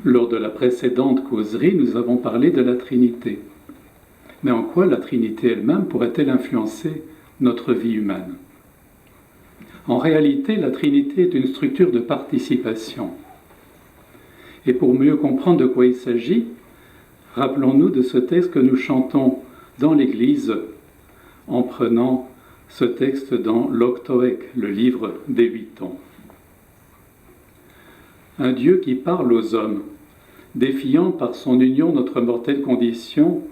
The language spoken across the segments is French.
Lors de la précédente causerie, nous avons parlé de la Trinité. Mais en quoi la Trinité elle-même pourrait-elle influencer notre vie humaine? En réalité, la Trinité est une structure de participation. Et pour mieux comprendre de quoi il s'agit, rappelons-nous de ce texte que nous chantons dans l'Église en prenant ce texte dans l'Octoèque, le livre des 8 tons. Un Dieu qui parle aux hommes, défiant par son union notre mortelle condition,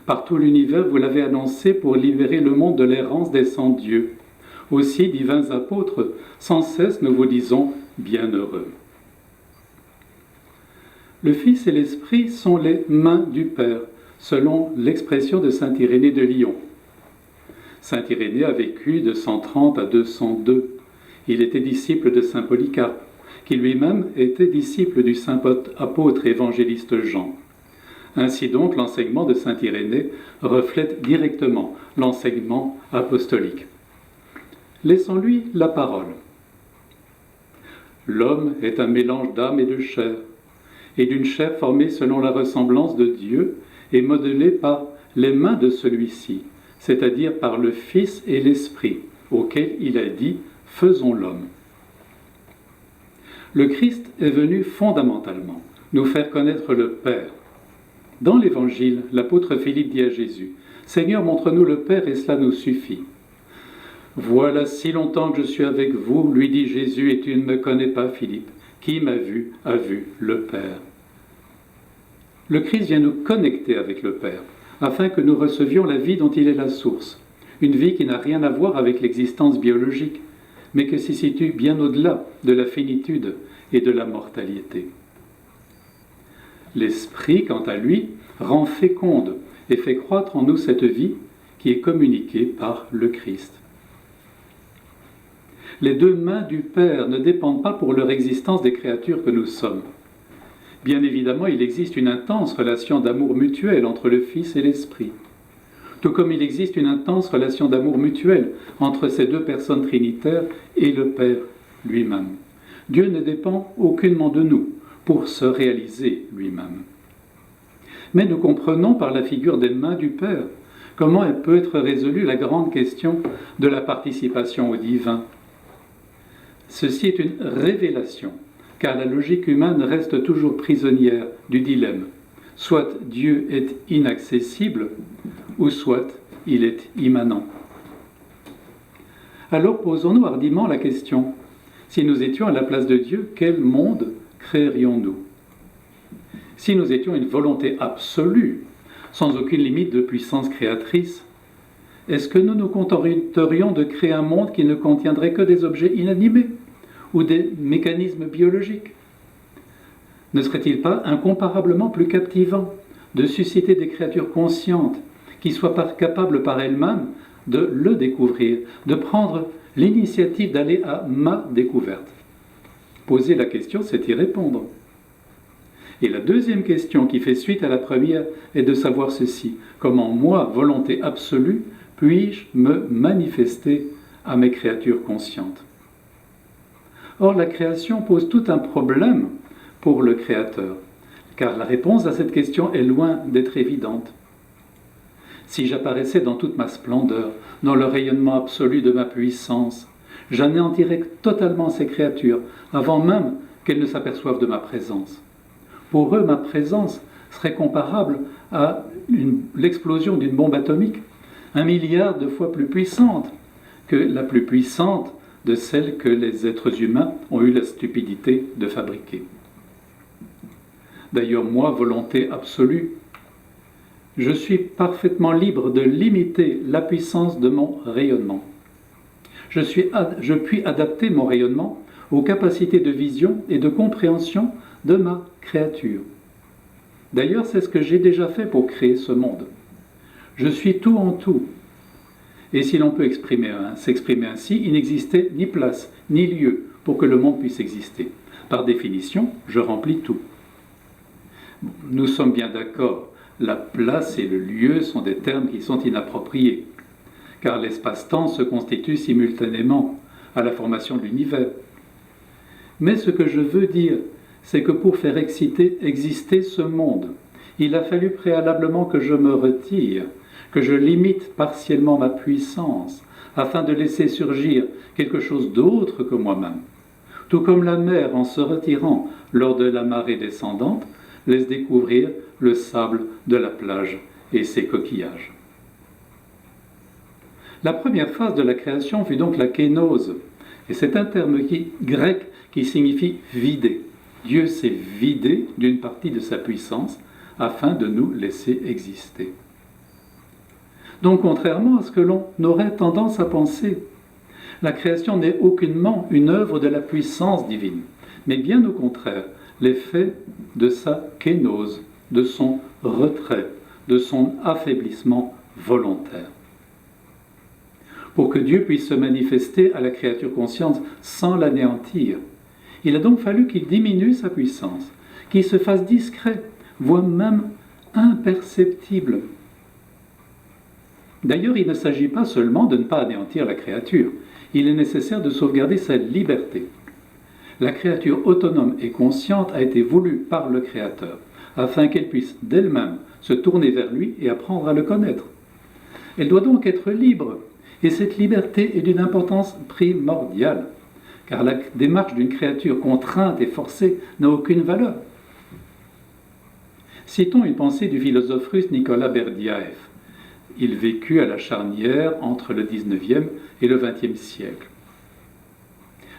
par tout l'univers, vous l'avez annoncé pour libérer le monde de l'errance des sans-dieux. Aussi, divins apôtres, sans cesse nous vous disons bienheureux. Le Fils et l'Esprit sont les mains du Père, selon l'expression de saint Irénée de Lyon. Saint Irénée a vécu de 130 à 202. Il était disciple de saint Polycarpe, qui lui-même était disciple du saint apôtre évangéliste Jean. Ainsi donc, l'enseignement de saint Irénée reflète directement l'enseignement apostolique. Laissons-lui la parole. L'homme est un mélange d'âme et de chair, et d'une chair formée selon la ressemblance de Dieu et modelée par les mains de celui-ci, c'est-à-dire par le Fils et l'Esprit, auquel il a dit « Faisons l'homme ». Le Christ est venu fondamentalement nous faire connaître le Père. Dans l'Évangile, l'apôtre Philippe dit à Jésus « Seigneur, montre-nous le Père et cela nous suffit ». « Voilà si longtemps que je suis avec vous, lui dit Jésus, et tu ne me connais pas, Philippe. Qui m'a vu a vu le Père. » Le Christ vient nous connecter avec le Père, afin que nous recevions la vie dont il est la source, une vie qui n'a rien à voir avec l'existence biologique, mais qui se situe bien au-delà de la finitude et de la mortalité. L'Esprit, quant à lui, rend féconde et fait croître en nous cette vie qui est communiquée par le Christ. Les deux mains du Père ne dépendent pas pour leur existence des créatures que nous sommes. Bien évidemment, il existe une intense relation d'amour mutuel entre le Fils et l'Esprit, tout comme il existe une intense relation d'amour mutuel entre ces deux personnes trinitaires et le Père lui-même. Dieu ne dépend aucunement de nous pour se réaliser lui-même. Mais nous comprenons par la figure des mains du Père comment elle peut être résolue la grande question de la participation au divin. Ceci est une révélation, car la logique humaine reste toujours prisonnière du dilemme. Soit Dieu est inaccessible, ou soit il est immanent. Alors posons-nous hardiment la question, si nous étions à la place de Dieu, quel monde créerions-nous? Si nous étions une volonté absolue, sans aucune limite de puissance créatrice, est-ce que nous nous contenterions de créer un monde qui ne contiendrait que des objets inanimés ou des mécanismes biologiques? Ne serait-il pas incomparablement plus captivant de susciter des créatures conscientes qui soient capables par elles-mêmes de le découvrir, de prendre l'initiative d'aller à ma découverte? Poser la question, c'est y répondre. Et la deuxième question qui fait suite à la première est de savoir ceci: comment moi, volonté absolue, puis-je me manifester à mes créatures conscientes? Or, la création pose tout un problème pour le Créateur, car la réponse à cette question est loin d'être évidente. Si j'apparaissais dans toute ma splendeur, dans le rayonnement absolu de ma puissance, j'anéantirais totalement ces créatures, avant même qu'elles ne s'aperçoivent de ma présence. Pour eux, ma présence serait comparable à l'explosion d'une bombe atomique, 1 milliard de fois plus puissante que la plus puissante de celles que les êtres humains ont eu la stupidité de fabriquer. D'ailleurs, moi, volonté absolue, je suis parfaitement libre de limiter la puissance de mon rayonnement. Je puis adapter mon rayonnement aux capacités de vision et de compréhension de ma créature. D'ailleurs, c'est ce que j'ai déjà fait pour créer ce monde. Je suis tout en tout. Et si l'on peut s'exprimer ainsi, il n'existait ni place, ni lieu pour que le monde puisse exister. Par définition, je remplis tout. Nous sommes bien d'accord, la place et le lieu sont des termes qui sont inappropriés, car l'espace-temps se constitue simultanément à la formation de l'univers. Mais ce que je veux dire, c'est que pour faire exister ce monde, il a fallu préalablement que je me retire, que je limite partiellement ma puissance, afin de laisser surgir quelque chose d'autre que moi-même. Tout comme la mer, en se retirant lors de la marée descendante, laisse découvrir le sable de la plage et ses coquillages. La première phase de la création fut donc la kénose, et c'est un terme grec qui signifie vider. Dieu s'est vidé d'une partie de sa puissance afin de nous laisser exister. Donc, contrairement à ce que l'on aurait tendance à penser, la création n'est aucunement une œuvre de la puissance divine, mais bien au contraire, l'effet de sa kénose, de son retrait, de son affaiblissement volontaire. Pour que Dieu puisse se manifester à la créature consciente sans l'anéantir, il a donc fallu qu'il diminue sa puissance, qu'il se fasse discret, voire même imperceptible. D'ailleurs, il ne s'agit pas seulement de ne pas anéantir la créature, il est nécessaire de sauvegarder sa liberté. La créature autonome et consciente a été voulue par le Créateur, afin qu'elle puisse d'elle-même se tourner vers lui et apprendre à le connaître. Elle doit donc être libre, et cette liberté est d'une importance primordiale, car la démarche d'une créature contrainte et forcée n'a aucune valeur. Citons une pensée du philosophe russe Nicolas Berdyaev. Il vécut à la charnière entre le XIXe et le XXe siècle.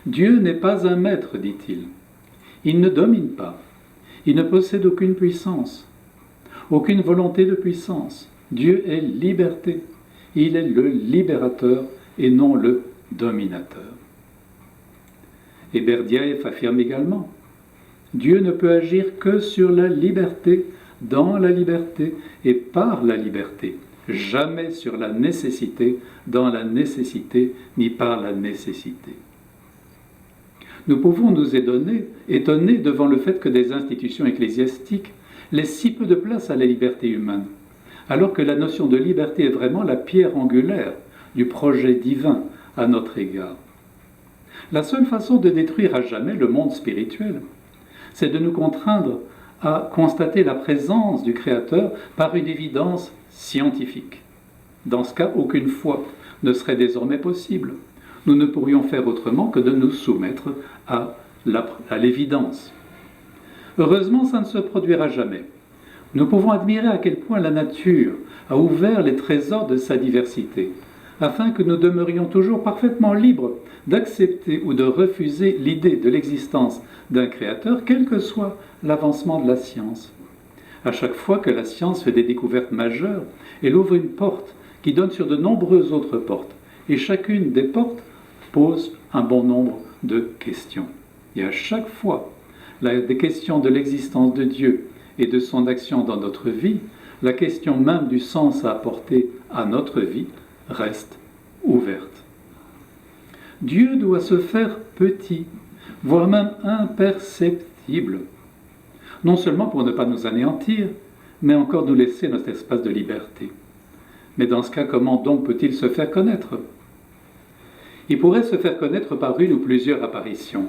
Dieu n'est pas un maître, dit-il. Il ne domine pas. Il ne possède aucune puissance, aucune volonté de puissance. Dieu est liberté. Il est le libérateur et non le dominateur. Et Berdyaev affirme également, Dieu ne peut agir que sur la liberté, dans la liberté et par la liberté, jamais sur la nécessité, dans la nécessité, ni par la nécessité. Nous pouvons nous étonner devant le fait que des institutions ecclésiastiques laissent si peu de place à la liberté humaine, alors que la notion de liberté est vraiment la pierre angulaire du projet divin à notre égard. La seule façon de détruire à jamais le monde spirituel, c'est de nous contraindre à constater la présence du Créateur par une évidence scientifique. Dans ce cas, aucune foi ne serait désormais possible. Nous ne pourrions faire autrement que de nous soumettre à l'évidence. Heureusement, ça ne se produira jamais. Nous pouvons admirer à quel point la nature a ouvert les trésors de sa diversité, afin que nous demeurions toujours parfaitement libres d'accepter ou de refuser l'idée de l'existence d'un créateur, quel que soit l'avancement de la science. À chaque fois que la science fait des découvertes majeures, elle ouvre une porte qui donne sur de nombreuses autres portes, et chacune des portes pose un bon nombre de questions. Et à chaque fois, des questions de l'existence de Dieu et de son action dans notre vie, la question même du sens à apporter à notre vie reste ouverte. Dieu doit se faire petit, voire même imperceptible, non seulement pour ne pas nous anéantir, mais encore nous laisser notre espace de liberté. Mais dans ce cas, comment donc peut-il se faire connaître? Il pourrait se faire connaître par une ou plusieurs apparitions,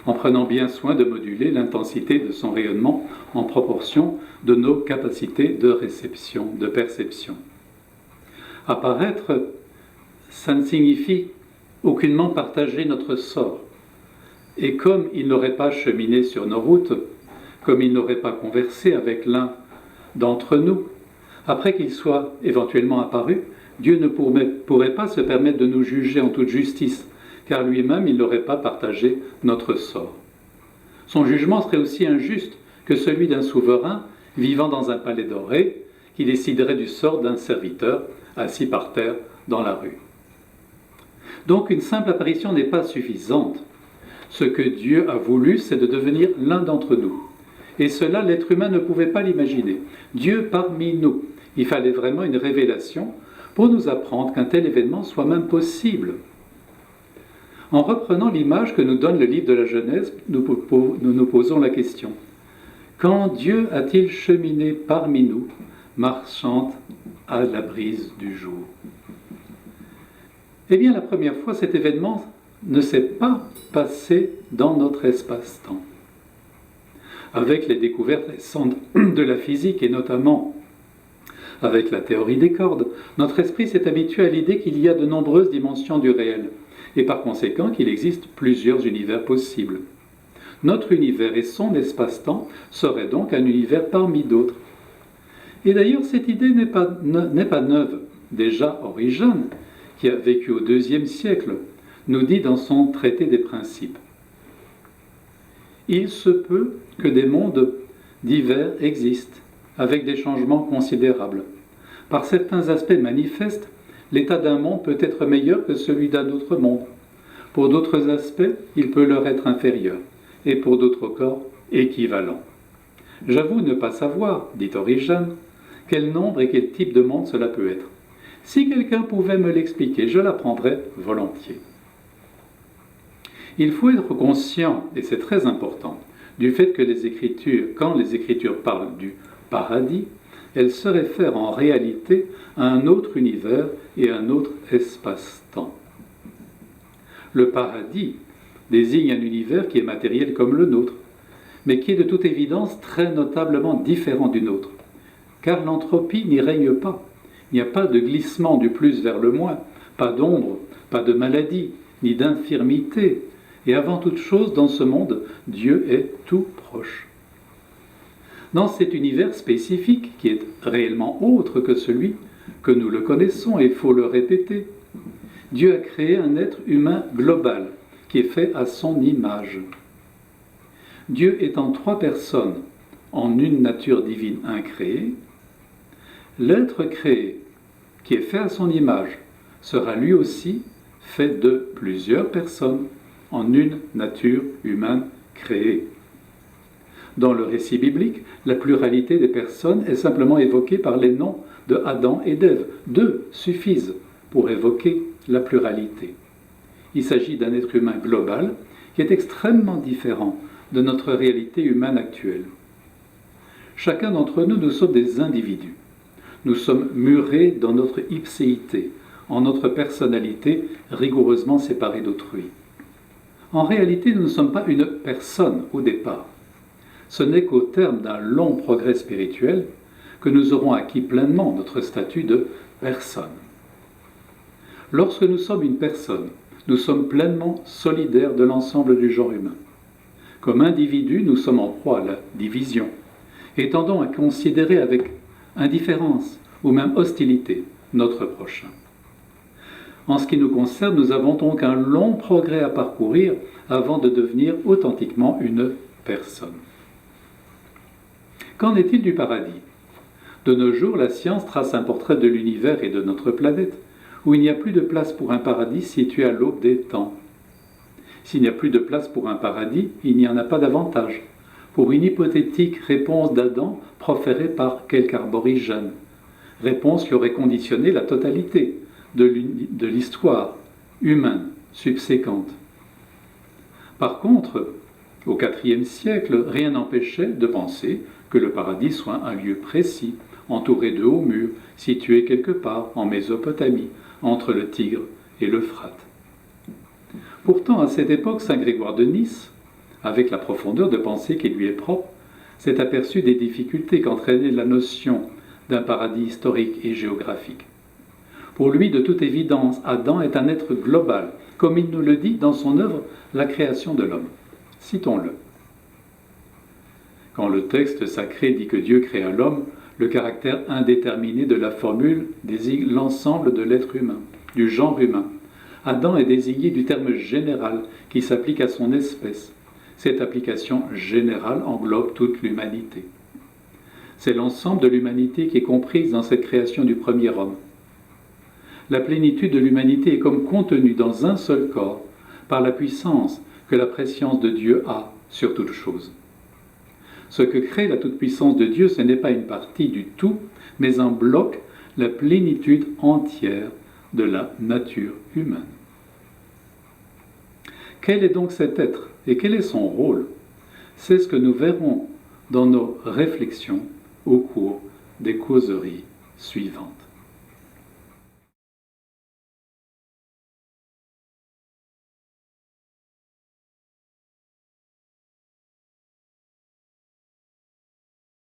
en prenant bien soin de moduler l'intensité de son rayonnement en proportion de nos capacités de réception, de perception. Apparaître, ça ne signifie aucunement partager notre sort. Et comme il n'aurait pas cheminé sur nos routes, comme il n'aurait pas conversé avec l'un d'entre nous, après qu'il soit éventuellement apparu, Dieu ne pourrait pas se permettre de nous juger en toute justice, car lui-même, il n'aurait pas partagé notre sort. Son jugement serait aussi injuste que celui d'un souverain vivant dans un palais doré, qui déciderait du sort d'un serviteur assis par terre dans la rue. Donc une simple apparition n'est pas suffisante. Ce que Dieu a voulu, c'est de devenir l'un d'entre nous. Et cela, l'être humain ne pouvait pas l'imaginer. Dieu parmi nous. Il fallait vraiment une révélation pour nous apprendre qu'un tel événement soit même possible. En reprenant l'image que nous donne le livre de la Genèse, nous nous posons la question. Quand Dieu a-t-il cheminé parmi nous, marchant à la brise du jour? Eh bien, la première fois, cet événement ne s'est pas passé dans notre espace-temps. avec les découvertes récentes de la physique et notamment avec la théorie des cordes, notre esprit s'est habitué à l'idée qu'il y a de nombreuses dimensions du réel et par conséquent qu'il existe plusieurs univers possibles. Notre univers et son espace-temps seraient donc un univers parmi d'autres. Et d'ailleurs, cette idée n'est pas neuve. Déjà Origène, qui a vécu au IIe siècle, nous dit dans son traité des principes: il se peut que des mondes divers existent, avec des changements considérables. Par certains aspects manifestes, l'état d'un monde peut être meilleur que celui d'un autre monde. Pour d'autres aspects, il peut leur être inférieur, et pour d'autres corps, équivalent. J'avoue ne pas savoir, dit Origène, quel nombre et quel type de monde cela peut être. Si quelqu'un pouvait me l'expliquer, je l'apprendrais volontiers. Il faut être conscient, et c'est très important, du fait que quand les Écritures parlent du paradis, elles se réfèrent en réalité à un autre univers et à un autre espace-temps. Le paradis désigne un univers qui est matériel comme le nôtre, mais qui est de toute évidence très notablement différent du nôtre, car l'entropie n'y règne pas. Il n'y a pas de glissement du plus vers le moins, pas d'ombre, pas de maladie, ni d'infirmité. Et avant toute chose, dans ce monde, Dieu est tout proche. Dans cet univers spécifique, qui est réellement autre que celui que nous le connaissons, et il faut le répéter, Dieu a créé un être humain global, qui est fait à son image. Dieu étant trois personnes en une nature divine incréée, l'être créé, qui est fait à son image, sera lui aussi fait de plusieurs personnes en une nature humaine créée. Dans le récit biblique, la pluralité des personnes est simplement évoquée par les noms de Adam et d'Ève. Deux suffisent pour évoquer la pluralité. Il s'agit d'un être humain global qui est extrêmement différent de notre réalité humaine actuelle. Chacun d'entre nous, nous sommes des individus. Nous sommes murés dans notre ipséité, en notre personnalité rigoureusement séparée d'autrui. En réalité, nous ne sommes pas une personne au départ. Ce n'est qu'au terme d'un long progrès spirituel que nous aurons acquis pleinement notre statut de personne. Lorsque nous sommes une personne, nous sommes pleinement solidaires de l'ensemble du genre humain. Comme individus, nous sommes en proie à la division et tendons à considérer avec indifférence ou même hostilité notre prochain. En ce qui nous concerne, nous avons donc un long progrès à parcourir avant de devenir authentiquement une personne. Qu'en est-il du paradis? De nos jours, la science trace un portrait de l'univers et de notre planète, où il n'y a plus de place pour un paradis situé à l'aube des temps. S'il n'y a plus de place pour un paradis, il n'y en a pas davantage, pour une hypothétique réponse d'Adam proférée par quelque aborigène, réponse qui aurait conditionné la totalité de l'histoire humaine subséquente. Par contre, au IVe siècle, rien n'empêchait de penser que le paradis soit un lieu précis, entouré de hauts murs, situé quelque part en Mésopotamie, entre le Tigre et l'Euphrate. Pourtant, à cette époque, saint Grégoire de Nice, avec la profondeur de pensée qui lui est propre, s'est aperçu des difficultés qu'entraînait la notion d'un paradis historique et géographique. Pour lui, de toute évidence, Adam est un être global, comme il nous le dit dans son œuvre « La création de l'homme ». Citons-le. Quand le texte sacré dit que Dieu créa l'homme, le caractère indéterminé de la formule désigne l'ensemble de l'être humain, du genre humain. Adam est désigné du terme général qui s'applique à son espèce. Cette application générale englobe toute l'humanité. C'est l'ensemble de l'humanité qui est comprise dans cette création du premier homme. La plénitude de l'humanité est comme contenue dans un seul corps par la puissance que la préscience de Dieu a sur toute chose. Ce que crée la toute-puissance de Dieu, ce n'est pas une partie du tout, mais un bloc, la plénitude entière de la nature humaine. Quel est donc cet être et quel est son rôle? C'est ce que nous verrons dans nos réflexions au cours des causeries suivantes.